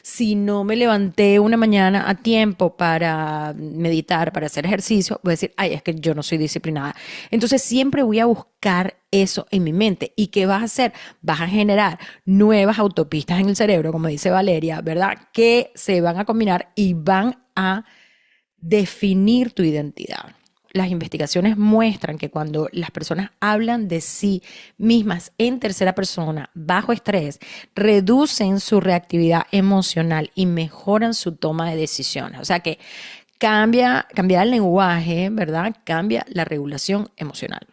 Si no me levanté una mañana a tiempo para meditar, para hacer ejercicio, voy a decir, ay, es que yo no soy disciplinada. Entonces siempre voy a buscar eso en mi mente. ¿Y qué vas a hacer? Vas a generar nuevas autopistas en el cerebro, como dice Valeria, ¿verdad? Que se van a combinar y van a definir tu identidad. Las investigaciones muestran que cuando las personas hablan de sí mismas en tercera persona, bajo estrés, reducen su reactividad emocional y mejoran su toma de decisiones. O sea que cambia el lenguaje, ¿verdad? Cambia la regulación emocional.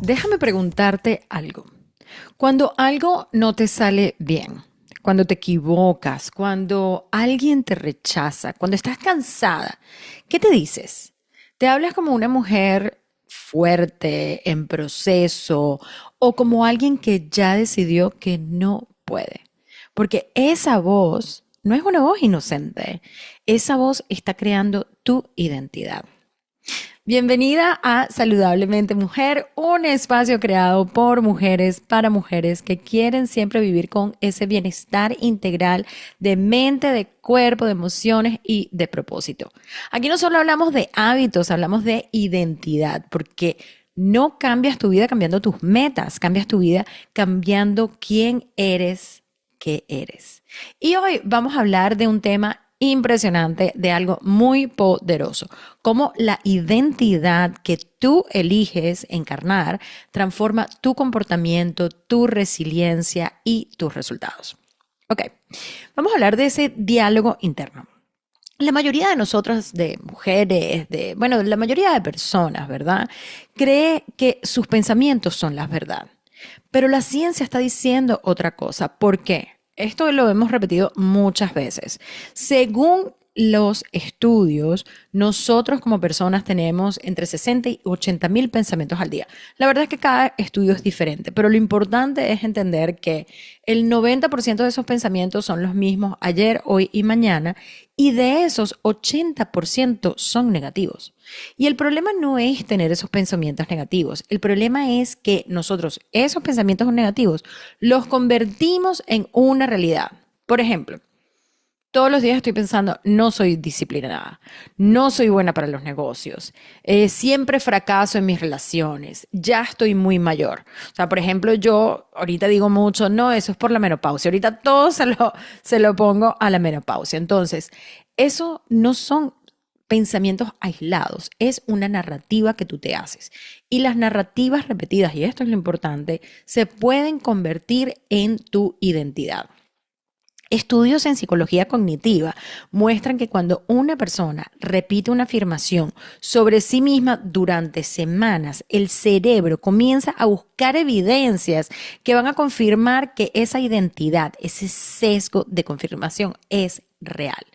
Déjame preguntarte algo. Cuando algo no te sale bien, cuando te equivocas, cuando alguien te rechaza, cuando estás cansada, ¿qué te dices? ¿Te hablas como una mujer fuerte, en proceso, o como alguien que ya decidió que no puede? Porque esa voz no es una voz inocente. Esa voz está creando tu identidad. Bienvenida a Saludablemente Mujer, un espacio creado por mujeres para mujeres que quieren siempre vivir con ese bienestar integral de mente, de cuerpo, de emociones y de propósito. Aquí no solo hablamos de hábitos, hablamos de identidad, porque no cambias tu vida cambiando tus metas, cambias tu vida cambiando quién eres, qué eres. Y hoy vamos a hablar de un tema impresionante, de algo muy poderoso, cómo la identidad que tú eliges encarnar transforma tu comportamiento, tu resiliencia y tus resultados. Ok, vamos a hablar de ese diálogo interno. La mayoría de nosotras, de mujeres, bueno, la mayoría de personas, ¿verdad? Cree que sus pensamientos son la verdad. Pero la ciencia está diciendo otra cosa. ¿Por qué? Esto lo hemos repetido muchas veces. Según los estudios, nosotros como personas tenemos entre 60 y 80 mil pensamientos al día. La verdad es que cada estudio es diferente, pero lo importante es entender que el 90% de esos pensamientos son los mismos ayer, hoy y mañana, y de esos 80% son negativos. Y el problema no es tener esos pensamientos negativos, el problema es que nosotros esos pensamientos negativos los convertimos en una realidad. Por ejemplo, todos los días estoy pensando, no soy disciplinada, no soy buena para los negocios, siempre fracaso en mis relaciones, ya estoy muy mayor. O sea, por ejemplo, yo ahorita digo mucho, no, eso es por la menopausia. Ahorita todo se lo pongo a la menopausia. Entonces, eso no son pensamientos aislados, es una narrativa que tú te haces. Y las narrativas repetidas, y esto es lo importante, se pueden convertir en tu identidad. Estudios en psicología cognitiva muestran que cuando una persona repite una afirmación sobre sí misma durante semanas, el cerebro comienza a buscar evidencias que van a confirmar que esa identidad, ese sesgo de confirmación es real.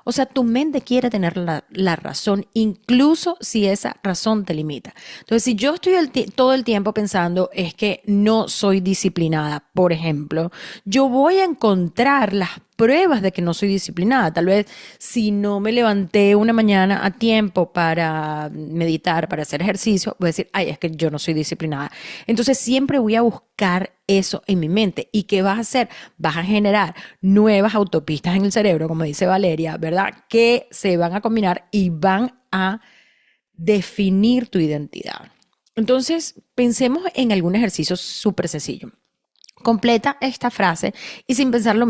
O sea, tu mente quiere tener la razón, incluso si esa razón te limita. Entonces, si yo estoy todo el tiempo pensando es que no soy disciplinada, por ejemplo, yo voy a encontrar las pruebas de que no soy disciplinada. Tal vez si no me levanté una mañana a tiempo para meditar, para hacer ejercicio, voy a decir, ay, es que yo no soy disciplinada. Entonces siempre voy a buscar eso en mi mente. ¿Y qué vas a hacer? Vas a generar nuevas autopistas en el cerebro, como dice Valeria, ¿verdad? Que se van a combinar y van a definir tu identidad. Entonces, pensemos en algún ejercicio súper sencillo. Completa esta frase y sin pensarlo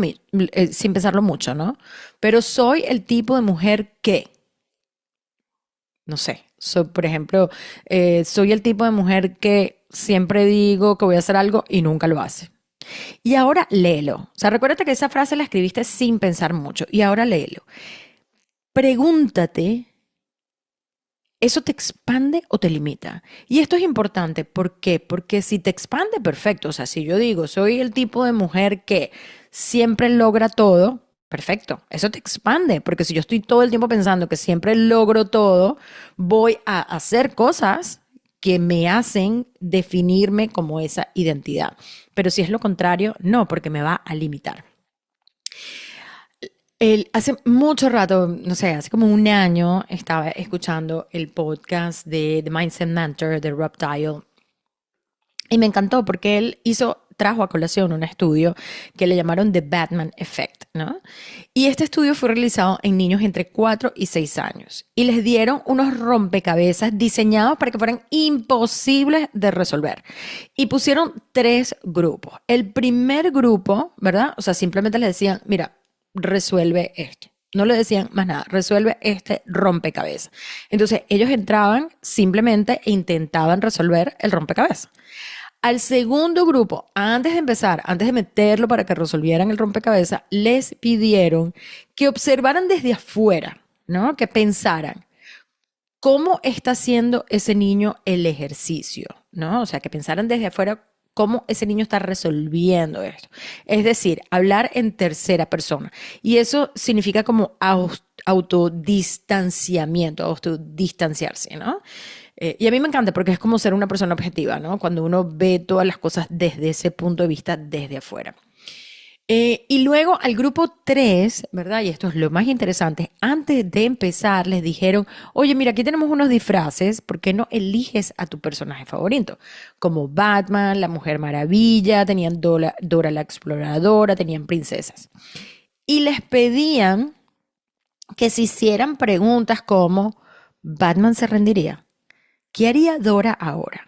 mucho, ¿no? Pero soy el tipo de mujer que, no sé, por ejemplo, soy el tipo de mujer que siempre digo que voy a hacer algo y nunca lo hace. Y ahora léelo. O sea, recuérdate que esa frase la escribiste sin pensar mucho. Y ahora léelo. Pregúntate, ¿eso te expande o te limita? Y esto es importante. ¿Por qué? Porque si te expande, perfecto. O sea, si yo digo, soy el tipo de mujer que siempre logra todo, perfecto. Eso te expande. Porque si yo estoy todo el tiempo pensando que siempre logro todo, voy a hacer cosas que me hacen definirme como esa identidad. Pero si es lo contrario, no, porque me va a limitar. Hace mucho rato, no sé, hace como un año, estaba escuchando el podcast de The Mindset Mentor de Rob Dial y me encantó porque trajo a colación un estudio que le llamaron The Batman Effect, ¿no? Y este estudio fue realizado en niños entre 4 y 6 años y les dieron unos rompecabezas diseñados para que fueran imposibles de resolver. Y pusieron tres grupos. El primer grupo, ¿verdad? O sea, simplemente les decían, mira, resuelve esto. No le decían más nada, resuelve este rompecabezas. Entonces ellos entraban simplemente e intentaban resolver el rompecabezas. Al segundo grupo, antes de empezar, antes de meterlo para que resolvieran el rompecabezas, les pidieron que observaran desde afuera, ¿no? Que pensaran cómo está haciendo ese niño el ejercicio, ¿no? O sea, que pensaran desde afuera cómo ese niño está resolviendo esto. Es decir, hablar en tercera persona. Y eso significa como autodistanciamiento, autodistanciarse, ¿no? Y a mí me encanta porque es como ser una persona objetiva, ¿no? Cuando uno ve todas las cosas desde ese punto de vista, desde afuera. Y luego al grupo 3, ¿verdad? Y esto es lo más interesante, antes de empezar les dijeron, oye, mira, aquí tenemos unos disfraces, ¿por qué no eliges a tu personaje favorito? Como Batman, la Mujer Maravilla, tenían Dora la Exploradora, tenían princesas. Y les pedían que se hicieran preguntas como, ¿Batman se rendiría? ¿Qué haría Dora ahora?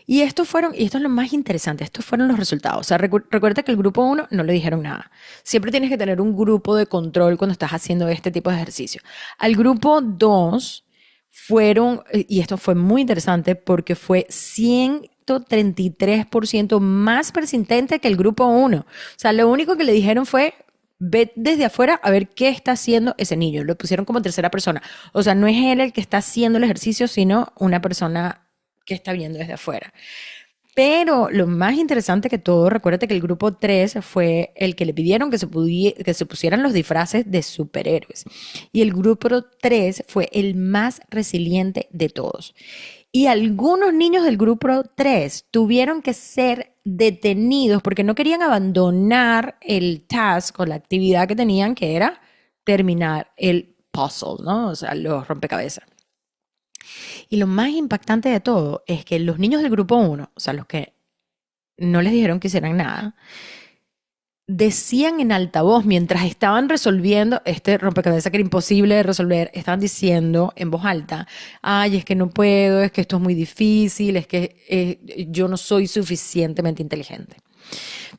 Y esto es lo más interesante, estos fueron los resultados. O sea, recuerda que el grupo uno no le dijeron nada. Siempre tienes que tener un grupo de control cuando estás haciendo este tipo de ejercicio. Al grupo 2 y esto fue muy interesante porque fue 133% más persistente que el grupo uno. O sea, lo único que le dijeron fue, ve desde afuera a ver qué está haciendo ese niño. Lo pusieron como tercera persona. O sea, no es él el que está haciendo el ejercicio, sino una persona que está viendo desde afuera. Pero lo más interesante que todo, recuérdate que el grupo 3 fue el que le pidieron que se pusieran los disfraces de superhéroes. Y el grupo 3 fue el más resiliente de todos. Y algunos niños del grupo 3 tuvieron que ser detenidos porque no querían abandonar el task o la actividad que tenían, que era terminar el puzzle, ¿no? O sea, los rompecabezas. Y lo más impactante de todo es que los niños del grupo uno, o sea, los que no les dijeron que hicieran nada, decían en altavoz mientras estaban resolviendo este rompecabezas que era imposible de resolver, estaban diciendo en voz alta, ay, es que no puedo, es que esto es muy difícil, es que yo no soy suficientemente inteligente.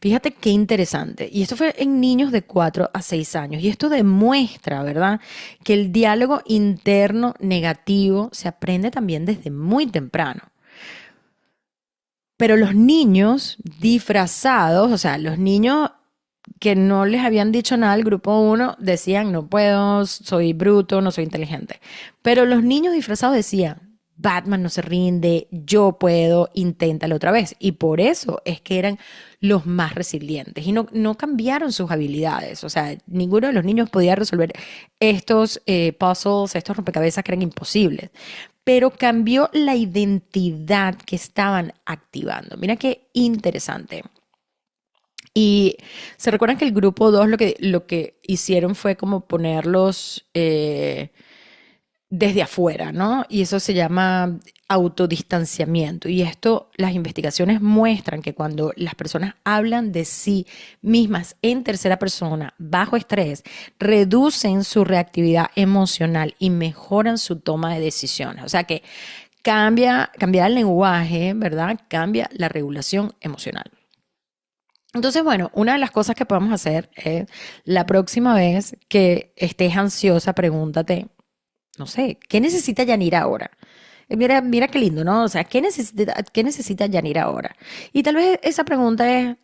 Fíjate qué interesante. Y esto fue en niños de 4 a 6 años. Y esto demuestra, ¿verdad?, que el diálogo interno negativo se aprende también desde muy temprano. Pero los niños disfrazados, o sea, los niños que no les habían dicho nada al grupo uno decían, no puedo, soy bruto, no soy inteligente. Pero los niños disfrazados decían, Batman no se rinde, yo puedo, inténtalo otra vez. Y por eso es que eran los más resilientes y no cambiaron sus habilidades. O sea, ninguno de los niños podía resolver estos puzzles, estos rompecabezas que eran imposibles. Pero cambió la identidad que estaban activando. Mira qué interesante. Y se recuerdan que el grupo 2 lo que hicieron fue como ponerlos desde afuera, ¿no? Y eso se llama autodistanciamiento. Y esto, las investigaciones muestran que cuando las personas hablan de sí mismas en tercera persona, bajo estrés, reducen su reactividad emocional y mejoran su toma de decisiones. O sea que cambia el lenguaje, ¿verdad? Cambia la regulación emocional. Entonces, bueno, una de las cosas que podemos hacer es la próxima vez que estés ansiosa, pregúntate, no sé, ¿qué necesita Yanira ahora? Mira qué lindo, ¿no? O sea, qué necesita Yanira ahora? Y tal vez esa pregunta es,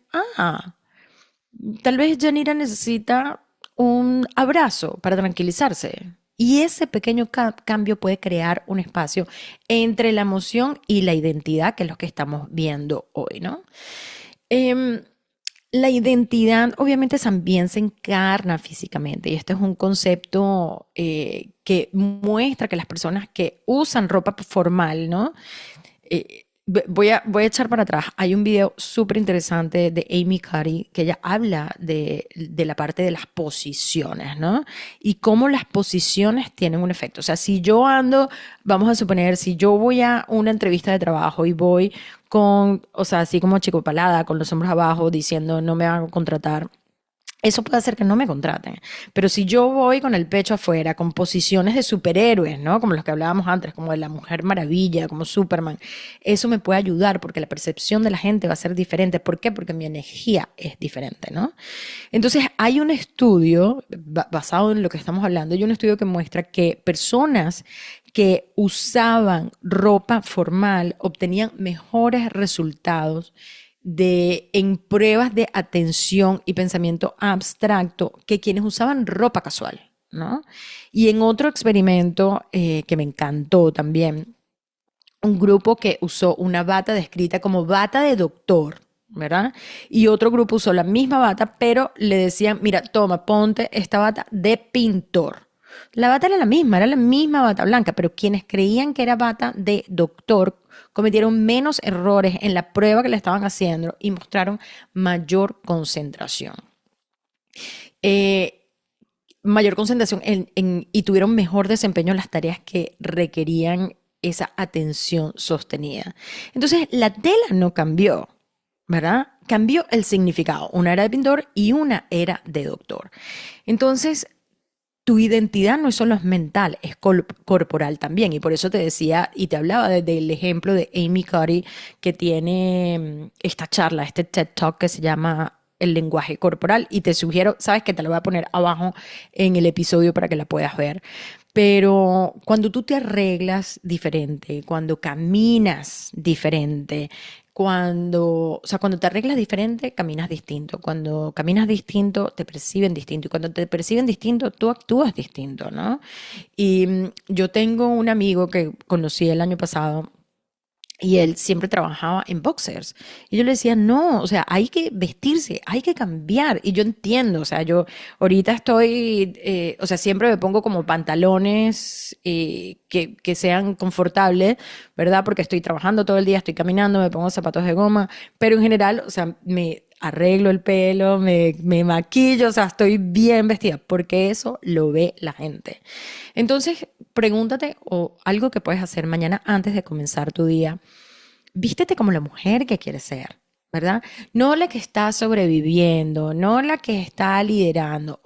tal vez Yanira necesita un abrazo para tranquilizarse. Y ese pequeño cambio puede crear un espacio entre la emoción y la identidad, que es lo que estamos viendo hoy, ¿no? Em, la identidad obviamente también se encarna físicamente y este es un concepto que muestra que las personas que usan ropa formal, ¿no? Voy a echar para atrás. Hay un video súper interesante de Amy Cuddy que ella habla de la parte de las posiciones, ¿no? Y cómo las posiciones tienen un efecto. O sea, si yo ando, vamos a suponer, si yo voy a una entrevista de trabajo y voy con, o sea, así como chico palada, con los hombros abajo, diciendo no me van a contratar, eso puede hacer que no me contraten. Pero si yo voy con el pecho afuera, con posiciones de superhéroes, ¿no? Como los que hablábamos antes, como de la Mujer Maravilla, como Superman, eso me puede ayudar porque la percepción de la gente va a ser diferente. ¿Por qué? Porque mi energía es diferente, ¿no? Entonces, hay un estudio basado en lo que estamos hablando, hay un estudio que muestra que personas que usaban ropa formal obtenían mejores resultados en pruebas de atención y pensamiento abstracto que quienes usaban ropa casual, ¿no? Y en otro experimento que me encantó también, un grupo que usó una bata descrita como bata de doctor, ¿verdad? Y otro grupo usó la misma bata, pero le decían, mira, toma, ponte esta bata de pintor. La bata era la misma bata blanca, pero quienes creían que era bata de doctor cometieron menos errores en la prueba que le estaban haciendo y mostraron mayor concentración. Eh, Mayor concentración y tuvieron mejor desempeño en las tareas que requerían esa atención sostenida. Entonces, la tela no cambió, ¿verdad? Cambió el significado. Una era de pintor y una era de doctor. Entonces, tu identidad no es solo mental, es corporal también. Y por eso te decía y te hablaba del ejemplo de Amy Cuddy, que tiene esta charla, este TED Talk que se llama El lenguaje corporal. Y te sugiero, sabes que te lo voy a poner abajo en el episodio para que la puedas ver. Pero cuando tú te arreglas diferente, cuando caminas diferente, cuando te arreglas diferente, caminas distinto. Cuando caminas distinto, te perciben distinto. Y cuando te perciben distinto, tú actúas distinto, ¿no? Y yo tengo un amigo que conocí el año pasado y él siempre trabajaba en boxers. Y yo le decía, no, o sea, hay que vestirse, hay que cambiar. Y yo entiendo, o sea, yo ahorita estoy, o sea, siempre me pongo como pantalones que sean confortables, ¿verdad? Porque estoy trabajando todo el día, estoy caminando, me pongo zapatos de goma, pero en general, o sea, me arreglo el pelo, me maquillo, o sea, estoy bien vestida, porque eso lo ve la gente. Entonces, pregúntate o algo que puedes hacer mañana antes de comenzar tu día. Vístete como la mujer que quieres ser, ¿verdad? No la que está sobreviviendo, no la que está liderando.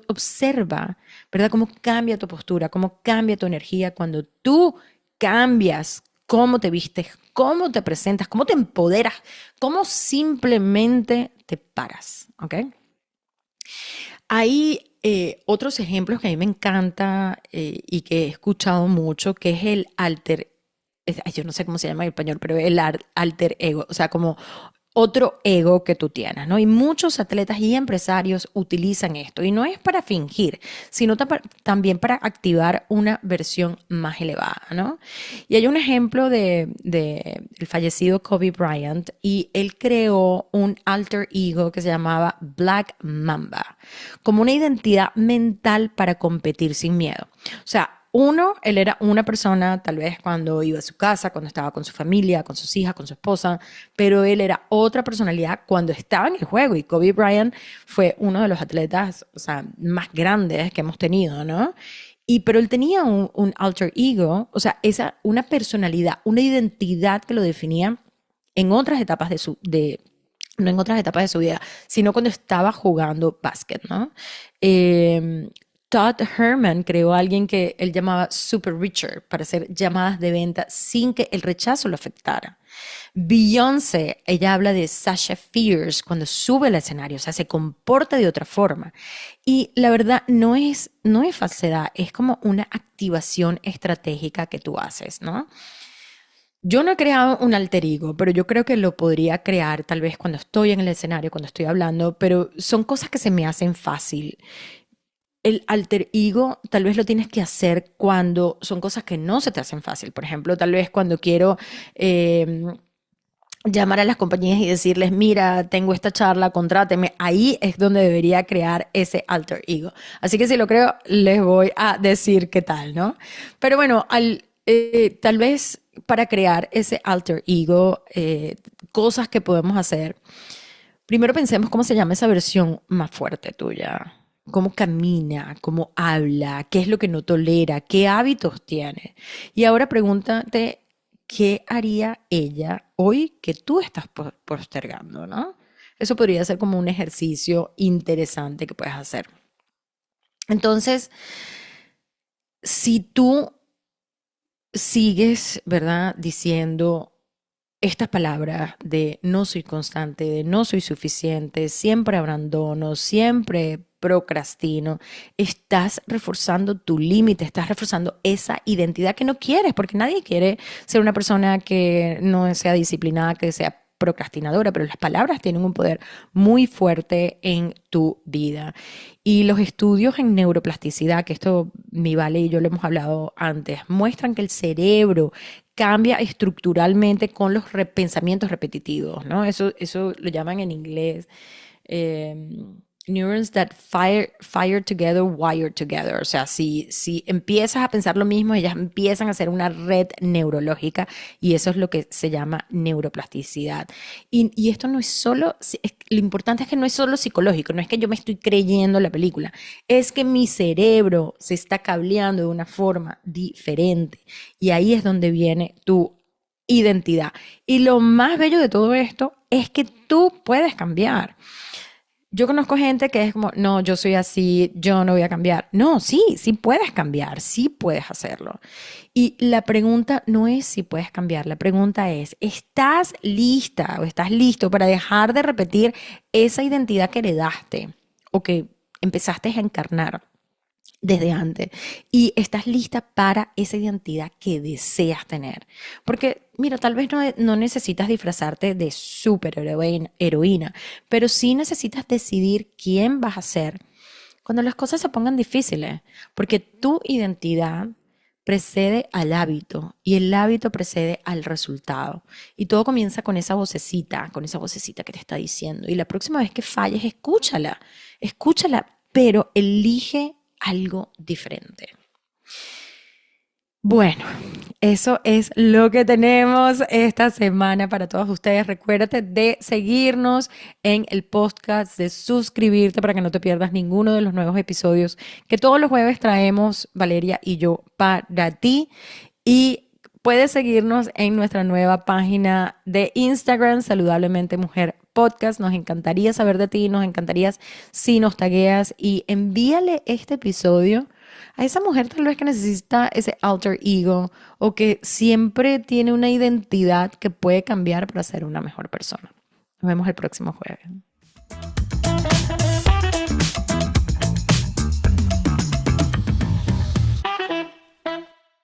Observa, ¿verdad? Cómo cambia tu postura, cómo cambia tu energía cuando tú cambias cómo te vistes, cómo te presentas, cómo te empoderas, cómo simplemente te paras, ¿ok? Hay otros ejemplos que a mí me encanta y que he escuchado mucho, que es el ay, yo no sé cómo se llama en español, pero el alter ego, o sea, como otro ego que tú tienes, ¿no? Y muchos atletas y empresarios utilizan esto, y no es para fingir, sino también para activar una versión más elevada, ¿no? Y hay un ejemplo el fallecido Kobe Bryant, y él creó un alter ego que se llamaba Black Mamba, como una identidad mental para competir sin miedo. O sea, él era una persona, tal vez cuando iba a su casa, cuando estaba con su familia, con sus hijas, con su esposa, pero él era otra personalidad cuando estaba en el juego. Y Kobe Bryant fue uno de los atletas, o sea, más grandes que hemos tenido, ¿no? Pero él tenía un alter ego, o sea, una personalidad, una identidad que lo definía en otras etapas no en otras etapas de su vida, sino cuando estaba jugando básquet, ¿no? Eh, Todd Herman creó a alguien que él llamaba Super Richard para hacer llamadas de venta sin que el rechazo lo afectara. Beyoncé, ella habla de Sasha Fierce cuando sube al escenario, o sea, se comporta de otra forma. Y la verdad no es falsedad, es como una activación estratégica que tú haces, ¿no? Yo no he creado un alter ego, pero yo creo que lo podría crear tal vez cuando estoy en el escenario, cuando estoy hablando, pero son cosas que se me hacen fácil. El alter ego tal vez lo tienes que hacer cuando son cosas que no se te hacen fácil. Por ejemplo, tal vez cuando quiero llamar a las compañías y decirles, mira, tengo esta charla, contráteme. Ahí es donde debería crear ese alter ego. Así que si lo creo, les voy a decir qué tal, ¿no? Pero bueno, tal vez para crear ese alter ego, cosas que podemos hacer. Primero pensemos cómo se llama esa versión más fuerte tuya. Cómo camina, cómo habla, qué es lo que no tolera, qué hábitos tiene. Y ahora pregúntate, ¿qué haría ella hoy que tú estás postergando, ¿no? Eso podría ser como un ejercicio interesante que puedes hacer. Entonces, si tú sigues, ¿verdad? Diciendo estas palabras de no soy constante, de no soy suficiente, siempre abandono, siempre procrastino, estás reforzando tu límite, estás reforzando esa identidad que no quieres, porque nadie quiere ser una persona que no sea disciplinada, que sea procrastinadora, pero las palabras tienen un poder muy fuerte en tu vida. Y los estudios en neuroplasticidad, que esto mi Vale y yo lo hemos hablado antes, muestran que el cerebro cambia estructuralmente con los pensamientos repetitivos, ¿no? Eso lo llaman en inglés eh, neurons that fire together, wire together. O sea, si empiezas a pensar lo mismo, ellas empiezan a hacer una red neurológica y eso es lo que se llama neuroplasticidad. Y esto no es solo, lo importante es que no es solo psicológico, no es que yo me estoy creyendo la película, es que mi cerebro se está cableando de una forma diferente y ahí es donde viene tu identidad. Y lo más bello de todo esto es que tú puedes cambiar. Yo conozco gente que es como, no, yo soy así, yo no voy a cambiar. No, sí, sí puedes cambiar, sí puedes hacerlo. Y la pregunta no es si puedes cambiar, la pregunta es, ¿estás lista o estás listo para dejar de repetir esa identidad que heredaste o que empezaste a encarnar desde antes y estás lista para esa identidad que deseas tener? Porque, mira, tal vez no necesitas disfrazarte de heroína, pero sí necesitas decidir quién vas a ser cuando las cosas se pongan difíciles, porque tu identidad precede al hábito y el hábito precede al resultado. Y todo comienza con esa vocecita que te está diciendo. Y la próxima vez que falles, escúchala, pero elige algo diferente. Bueno, eso es lo que tenemos esta semana para todos ustedes. Recuérdate de seguirnos en el podcast, de suscribirte para que no te pierdas ninguno de los nuevos episodios que todos los jueves traemos Valeria y yo para ti. Y puedes seguirnos en nuestra nueva página de Instagram, Saludablemente Mujer Podcast. Nos encantaría saber de ti, nos encantaría si nos tagueas y envíale este episodio a esa mujer tal vez que necesita ese alter ego o que siempre tiene una identidad que puede cambiar para ser una mejor persona. Nos vemos el próximo jueves.